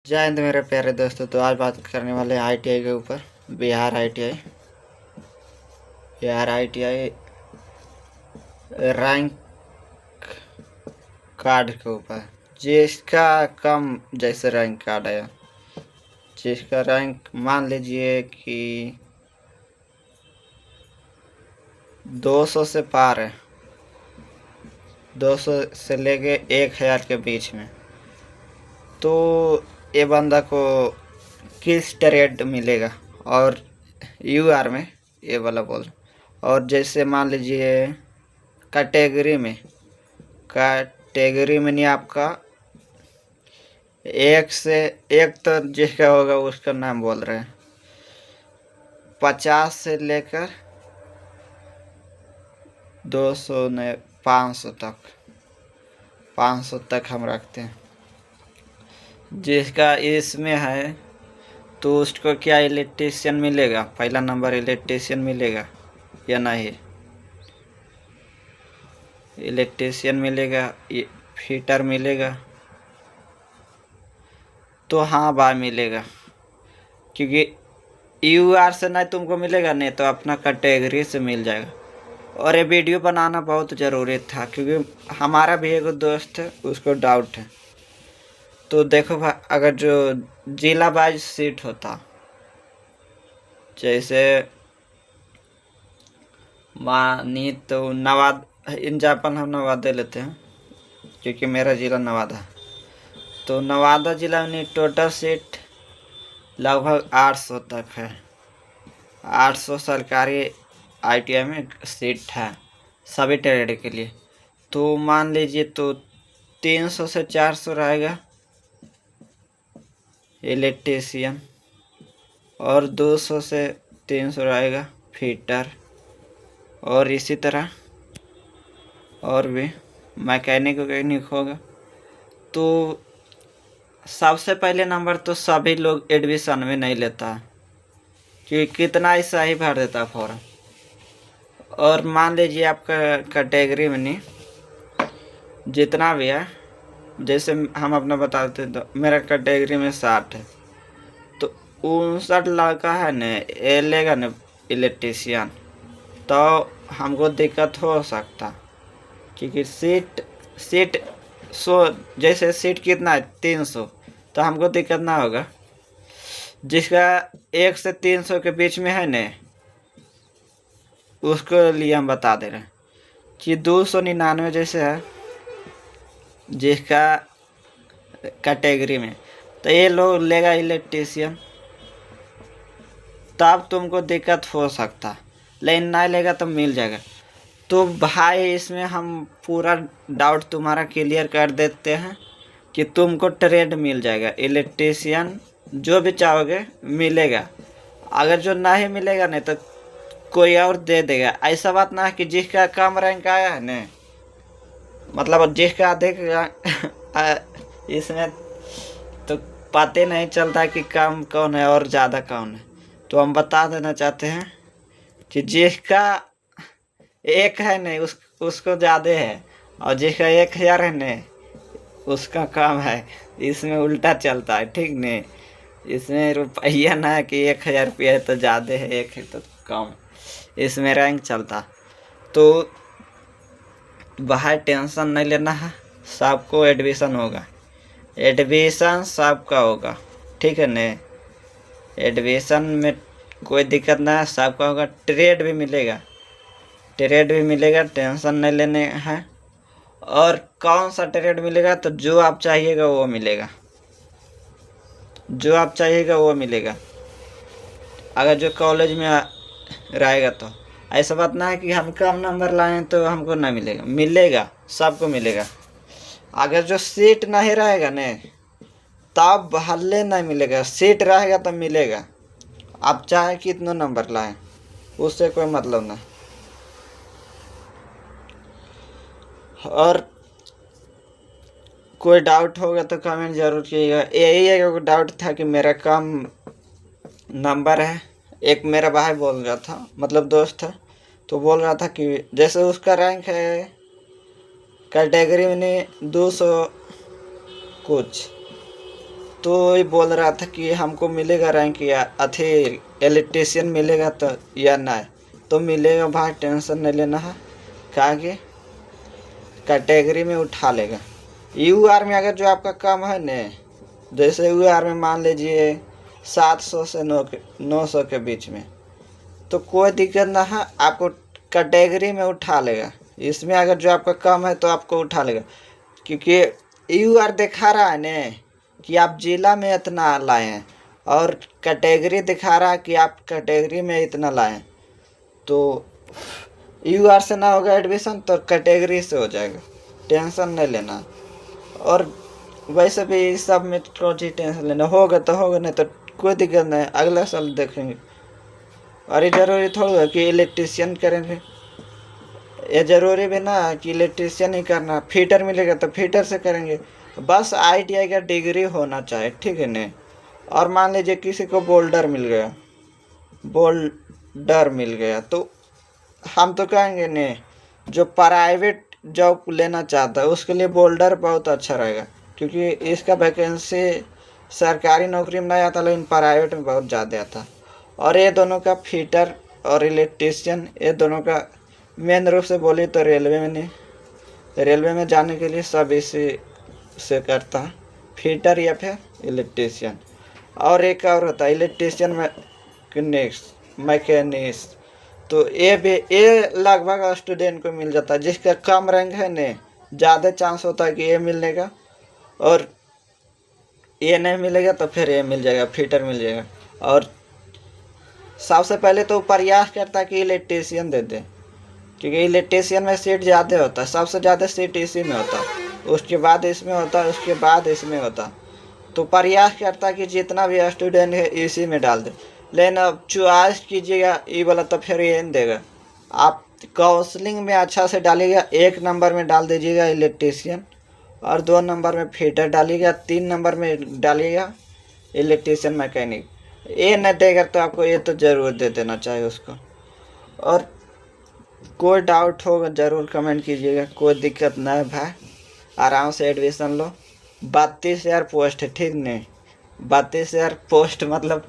जय हिंद मेरे प्यारे दोस्तों। तो आज बात करने वाले हैं आईटीआई के ऊपर। बिहार आईटीआई रैंक कार्ड के ऊपर। जिसका कम जैसे रैंक कार्ड है, जिसका रैंक मान लीजिए कि 200 से पार है, 200 से लेके 1000 के बीच में, तो ये बंदा को किस ट्रेड मिलेगा। और यूआर में ये वाला बोल। और जैसे मान लीजिए कैटेगरी में नहीं, आपका एक से एक, तो जिसका होगा उसका नाम बोल रहे हैं। 50 से लेकर 200 ने 500 तक हम रखते हैं। जिसका इसमें है तो उसको क्या इलेक्ट्रीशियन मिलेगा, पहला नंबर इलेक्ट्रीशियन मिलेगा या नहीं? इलेक्ट्रीशियन मिलेगा, फिटर मिलेगा, तो हाँ भाई मिलेगा। क्योंकि यूआर से नहीं तुमको मिलेगा, नहीं तो अपना कैटेगरी से मिल जाएगा। और ये वीडियो बनाना बहुत ज़रूरी था क्योंकि हमारा भी एक दोस्त है, उसको डाउट है। तो देखो भाई, अगर जो जिला वाइज सीट होता, जैसे मानी तो नवादा, एग्जाम्पल हम नवादा लेते हैं क्योंकि मेरा ज़िला नवादा है। तो नवादा ज़िला में टोटल सीट लगभग 800 तक है। 800 सरकारी आईटीआई में सीट है सभी ट्रेड के लिए। तो मान लीजिए तो 300 से 400 रहेगा इलेक्ट्रीशियन, और 200 से 300 रहेगा फिटर, और इसी तरह और भी मैकेनिक होगा। तो सबसे पहले नंबर तो सभी लोग एडमिशन में नहीं लेता है कि कितना ऐसा ही भर देता फॉर्म। और मान लीजिए आपका कैटेगरी में नहीं, जितना भी है, जैसे हम अपना बताते हैं, तो मेरा कैटेगरी में 60 है, तो 59 लड़का है न, ये लेगा न इलेक्ट्रीशियन, तो हमको दिक्कत हो सकता। क्योंकि सीट 100, जैसे सीट कितना है 300, तो हमको दिक्कत ना होगा। जिसका 1 से 300 के बीच में है न, उसको लिए हम बता दे रहे हैं कि 299 जैसे है जिसका कैटेगरी में, तो ये लोग लेगा इलेक्ट्रीशियन, तब तुमको दिक्कत हो सकता, लेकिन नहीं लेगा तो मिल जाएगा। तो भाई इसमें हम पूरा डाउट तुम्हारा क्लियर कर देते हैं कि तुमको ट्रेड मिल जाएगा, इलेक्ट्रीशियन जो भी चाहोगे मिलेगा। अगर जो नहीं मिलेगा नहीं तो कोई और दे देगा। ऐसा बात ना है कि जिसका कम रैंक आया है न, मतलब जिसका अधिक इसमें तो पता नहीं चलता कि कम कौन है और ज़्यादा कौन है। तो हम बता देना चाहते हैं कि जिसका एक है नहीं उसको ज़्यादा है, और जिसका 1000 है न उसका कम है। इसमें उल्टा चलता है, ठीक नहीं? इसमें रुपया ना है कि 1000 रुपया है तो ज़्यादा है, एक है तो कम, इसमें रैंक चलता। तो बाहर टेंशन नहीं लेना है, सबको एडमिशन होगा, एडमिशन सबका होगा, ठीक है न? एडमिशन में कोई दिक्कत ना है, सबका होगा। ट्रेड भी मिलेगा, टेंशन नहीं लेने हैं। और कौन सा ट्रेड मिलेगा, तो जो आप चाहिएगा वो मिलेगा, अगर जो कॉलेज में रहेगा। तो ऐसा बात ना है कि हम कम नंबर लाएं तो हमको नहीं मिलेगा, सबको मिलेगा। अगर जो सीट नहीं रहेगा न, तब हल्ले नहीं मिलेगा, सीट रहेगा तब मिलेगा। आप चाहे कितना नंबर लाएं, उससे कोई मतलब नहीं। और कोई डाउट होगा तो कमेंट ज़रूर कीजिएगा। यही एक डाउट था कि मेरा कम नंबर है। एक मेरा भाई बोल रहा था, मतलब दोस्त है, तो बोल रहा था कि जैसे उसका रैंक है कैटेगरी में 200 कुछ, तो ये बोल रहा था कि हमको मिलेगा रैंक या अथी इलेक्ट्रीशियन मिलेगा तो या नहीं, तो मिलेगा भाई, टेंशन नहीं लेना है। कहा कि कैटेगरी में उठा लेगा। यू आर में अगर जो आपका कम है न, जैसे यू आर में मान लीजिए 700 से 900 के बीच में, तो कोई दिक्कत ना है, आपको कैटेगरी में उठा लेगा। इसमें अगर जो आपका कम है तो आपको उठा लेगा, क्योंकि यू आर दिखा रहा है न कि आप जिला में इतना लाए हैं, और कैटेगरी दिखा रहा है कि आप कैटेगरी में इतना लाए हैं। तो यू आर से ना होगा एडमिशन तो कैटेगरी से हो जाएगा, टेंशन नहीं लेना। और वैसे भी सब में थोड़ी टेंशन लेना, होगा तो होगा, नहीं तो कोई दिक्कत नहीं, अगला साल देखेंगे। और ये ज़रूरी थोड़ा है कि इलेक्ट्रीशियन करेंगे, ये ज़रूरी भी ना कि इलेक्ट्रीशियन ही करना, फिटर मिलेगा तो फिटर से करेंगे। बस ITI का डिग्री होना चाहिए, ठीक है न। और मान लीजिए किसी को बोल्डर मिल गया तो हम तो कहेंगे न, जो प्राइवेट जॉब लेना चाहता है उसके लिए बोल्डर बहुत अच्छा रहेगा, क्योंकि इसका वैकेंसी सरकारी नौकरी में नहीं आता, लेकिन प्राइवेट में बहुत ज़्यादा आता। और ये दोनों का, फिटर और इलेक्ट्रीशियन, ये दोनों का मेन रूप से बोली तो रेलवे में नहीं, रेलवे में जाने के लिए सब इसी से करता है, फिटर या फिर इलेक्ट्रीशियन। और एक और होता है इलेक्ट्रीशियन मैकेनिस्ट, तो ये लगभग स्टूडेंट को मिल जाता है। जिसका कम रैंक है न, ज़्यादा चांस होता है कि ये मिलेगा, और ये नहीं मिलेगा तो फिर ये मिल जाएगा, फिटर मिल जाएगा। और सबसे पहले तो प्रयास करता है कि इलेक्ट्रीशियन दे दे, क्योंकि इलेक्ट्रीशियन में सीट ज़्यादा होता है, सबसे ज़्यादा सीट इसी में होता है, उसके बाद इसमें होता है, उसके बाद इसमें होता है। तो प्रयास करता है कि जितना भी स्टूडेंट है इसी में डाल दे। लेकिन अब चॉइस कीजिएगा ये वाला तो फिर ये नहीं देगा। आप काउंसलिंग में अच्छा से डालिएगा, 1 नंबर में डाल दीजिएगा इलेक्ट्रीशियन, और 2 नंबर में फिटर डालिएगा, 3 नंबर में डालिएगा इलेक्ट्रीशियन मैकेनिक। ये नहीं देगा तो आपको ये तो ज़रूर दे देना चाहिए उसको। और कोई डाउट होगा ज़रूर कमेंट कीजिएगा, कोई दिक्कत ना है भाई, आराम से एडमिशन लो। 32,000 पोस्ट है, ठीक नहीं, 32,000 पोस्ट मतलब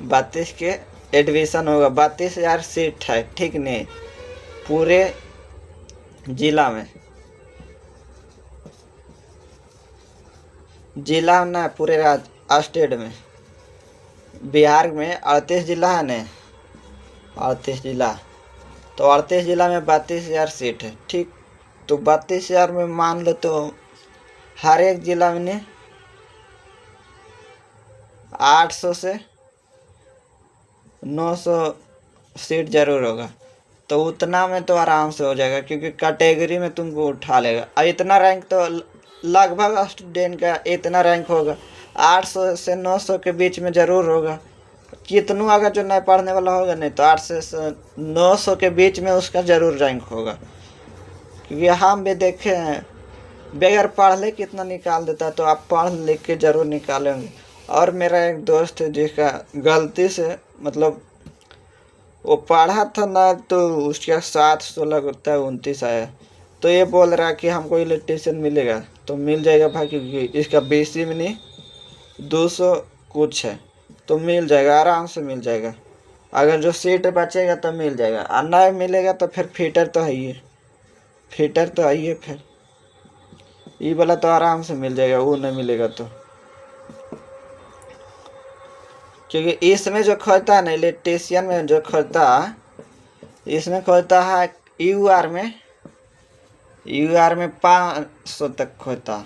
32 के एडमिशन होगा, 32,000 सीट है, ठीक नहीं, पूरे जिला में ना, पूरे स्टेट में। बिहार में 38 जिला है न, 38 जिला, तो 38 जिला में 32,000 सीट है, ठीक। तो 32,000 में मान लो तो हर एक जिला में 800 से 900 सीट ज़रूर होगा, तो उतना में तो आराम से हो जाएगा, क्योंकि कैटेगरी में तुमको उठा लेगा। और इतना रैंक तो लगभग स्टूडेंट का इतना रैंक होगा, 800 से 900 के बीच में ज़रूर होगा। कितनों अगर जो नहीं पढ़ने वाला होगा नहीं, तो 800 से 900 के बीच में उसका ज़रूर रैंक होगा, क्योंकि हम भी देखे हैं बगैर पढ़ ले कितना निकाल देता है, तो आप पढ़ लिख के ज़रूर निकालेंगे। और मेरा एक दोस्त है जिसका गलती से मतलब वो पढ़ा था ना, तो उसका 7-16 होता है 29 आया, तो ये बोल रहा है कि हमको इलेक्ट्रीशियन मिलेगा, तो मिल जाएगा भाई, क्योंकि इसका BC में नहीं 200 कुछ है, तो मिल जाएगा, आराम से मिल जाएगा। अगर जो सीट बचेगा तो मिल जाएगा, और नहीं मिलेगा तो फिर फिटर तो है ही है, फिर ये वाला तो आराम से मिल जाएगा, वो नहीं मिलेगा तो। क्योंकि इसमें जो खोजता है ना, इलेक्ट्रीशियन में जो खोजता है, इसमें खोजता है UR में 500 तक खोजता है।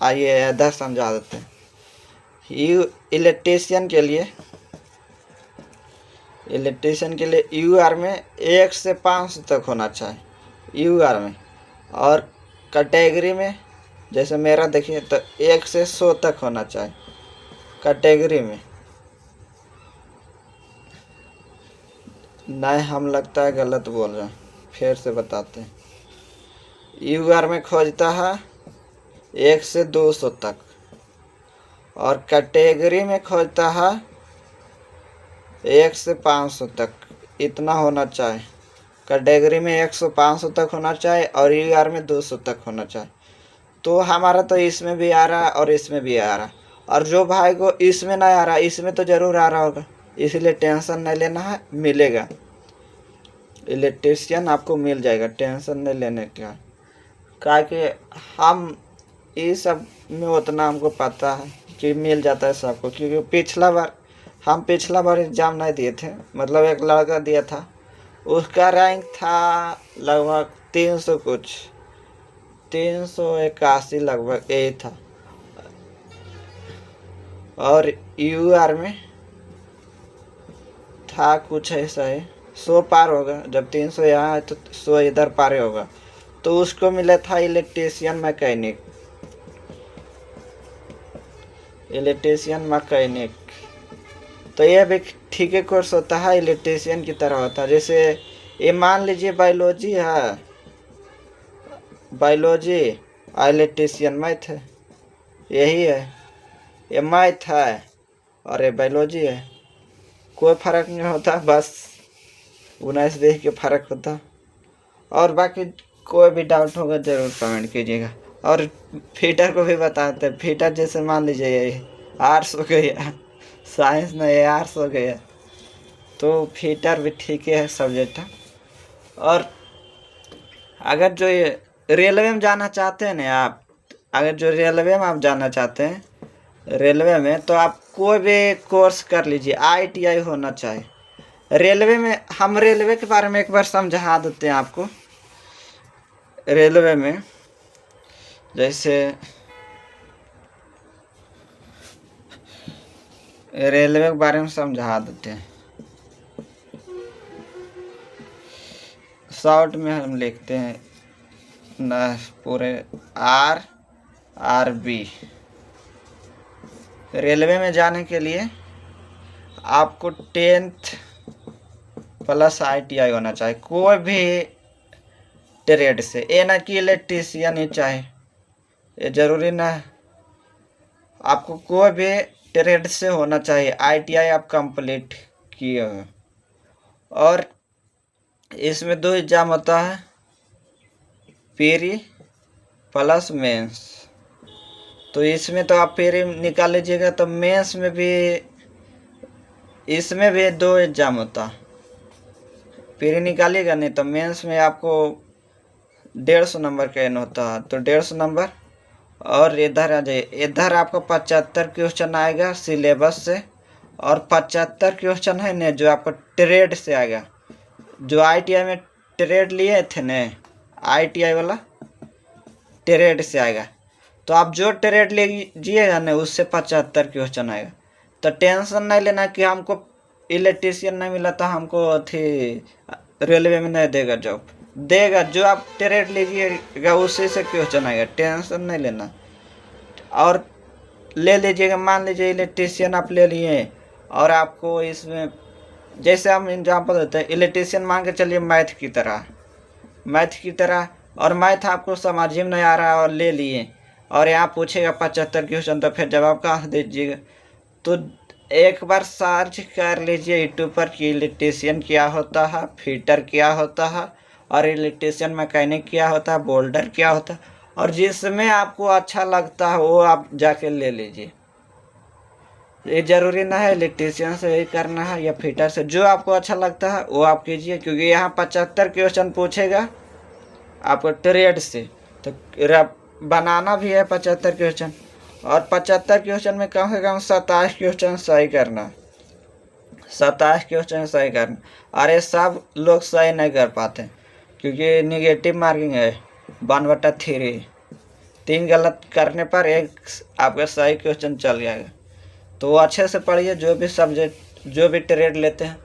आइए इधर समझा देते हैं। इलेक्ट्रीशियन के लिए UR में 1 से 500 तक होना चाहिए UR में, और कैटेगरी में जैसे मेरा देखिए तो 1 से 100 तक होना चाहिए कैटेगरी में। नहीं, हम लगता है गलत बोल रहे हैं, फिर से बताते हैं। UR में खोजता है 1 से 200 तक, और कैटेगरी में खोजता है 1 से 500 तक, इतना होना चाहिए। कैटेगरी में 100 500 तक होना चाहिए, और UR में 200 तक होना चाहिए। तो हमारा तो इसमें भी आ रहा और इसमें भी आ रहा, और जो भाई को इसमें नहीं आ रहा इसमें तो ज़रूर आ रहा होगा, इसलिए टेंशन नहीं लेना है, मिलेगा। इलेक्ट्रीशियन आपको मिल जाएगा, टेंशन नहीं लेने का। कि हम ये सब में उतना हमको पता है कि मिल जाता है सबको, क्योंकि पिछला बार एग्ज़ाम नहीं दिए थे, मतलब एक लड़का दिया था, उसका रैंक था लगभग 300 कुछ, 381 लगभग यही था, और यूआर में था कुछ ऐसा है 100 पार होगा, जब 300 यहाँ है तो 100 इधर पार होगा। तो उसको मिला था इलेक्ट्रीशियन मैकेनिक। तो ये भी ठीक है कोर्स होता है, इलेक्ट्रीशियन की तरह होता है। जैसे ये मान लीजिए बायोलॉजी है, बायोलॉजी और इलेक्ट्रीशियन मैथ है, यही है, ये मैथ है और ये बायोलॉजी है, कोई फ़र्क नहीं होता, बस 19 देख के फ़र्क होता। और बाकी कोई भी डाउट होगा ज़रूर कमेंट कीजिएगा। और फीटर को भी बताते हैं, फीटर जैसे मान लीजिए ये आर्ट्स हो गया, साइंस नहीं आर्ट्स हो गया, तो फीटर भी ठीक है सब्जेक्ट है। और अगर जो ये रेलवे में जाना चाहते हैं ना आप, अगर जो रेलवे में आप जाना चाहते हैं रेलवे में, तो आप कोई भी कोर्स कर लीजिए, ITI होना चाहिए। रेलवे में हम रेलवे के बारे में एक बार समझा देते हैं आपको। रेलवे में जैसे रेलवे के बारे में समझा देते हैं, शॉर्ट में हम लिखते हैं ना पूरे RRB। रेलवे में जाने के लिए आपको 10th प्लस ITI होना चाहिए, कोई भी ट्रेड से, ये ना कि इलेक्ट्रीशियन ही चाहे, ये ज़रूरी ना है, आपको कोई भी ट्रेड से होना चाहिए, ITI आप कंप्लीट किए हो। और इसमें 2 एग्ज़ाम होता है, प्री प्लस मेंस। तो इसमें तो आप प्री निकाल लीजिएगा, तो मेंस में भी, इसमें भी 2 एग्ज़ाम होता, प्री निकालिएगा नहीं तो मेंस में आपको 150 नंबर का एन होता है, तो 150 नंबर। और इधर आ जाइए, इधर आपको 75 क्वेश्चन आएगा सिलेबस से, और 75 क्वेश्चन है ना जो आपको ट्रेड से आएगा, जो ITI में ट्रेड लिए थे ना, ITI वाला ट्रेड से आएगा। तो आप जो ट्रेड लीजिएगा ना उससे 75 क्वेश्चन आएगा। तो टेंशन नहीं लेना कि हमको इलेक्ट्रीशियन नहीं मिला था, हमको थी रेलवे में नहीं देगा जॉब, देगा, जो आप ट्रेड लीजिएगा उसी से क्वेश्चन आएगा, टेंशन नहीं लेना। और ले लीजिएगा, मान लीजिए इलेक्ट्रीशियन आप ले लिए, और आपको इसमें जैसे हम एग्जाम्पल देते हैं, इलेक्ट्रीशियन मान के चलिए मैथ की तरह, और मैथ आपको समझ में नहीं आ रहा है और ले लिए, और यहाँ पूछेगा 75 क्वेश्चन, तो फिर जवाब कहाँ दीजिएगा। तो एक बार सर्च कर लीजिए यूट्यूब पर कि इलेक्ट्रीशियन क्या होता है, फिटर क्या होता है, और इलेक्ट्रीशियन मैकेनिक क्या होता है, बोल्डर क्या होता है, और जिसमें आपको अच्छा लगता है वो आप जाके ले लीजिए। ये ज़रूरी ना है इलेक्ट्रीशियन से ही करना है या फिटर से, जो आपको अच्छा लगता है वो आप कीजिए, क्योंकि यहाँ 75 क्वेश्चन पूछेगा आपको ट्रेड से, तो बनाना भी है 75 क्वेश्चन, और 75 क्वेश्चन में कम से कम 27 क्वेश्चन सही करना, 27 क्वेश्चन सही करना। अरे सब लोग सही नहीं कर पाते, क्योंकि निगेटिव मार्किंग है 1/3, 3 गलत करने पर 1 आपका सही क्वेश्चन चल जाएगा। तो अच्छे से पढ़िए, जो भी सब्जेक्ट, जो भी ट्रेड लेते हैं।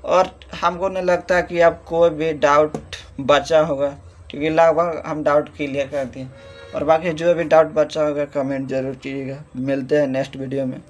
और हमको नहीं लगता कि अब कोई भी डाउट बचा होगा, क्योंकि लगभग हम डाउट क्लियर कर दिए। और बाकी जो भी डाउट बचा होगा कमेंट जरूर कीजिएगा। मिलते हैं नेक्स्ट वीडियो में।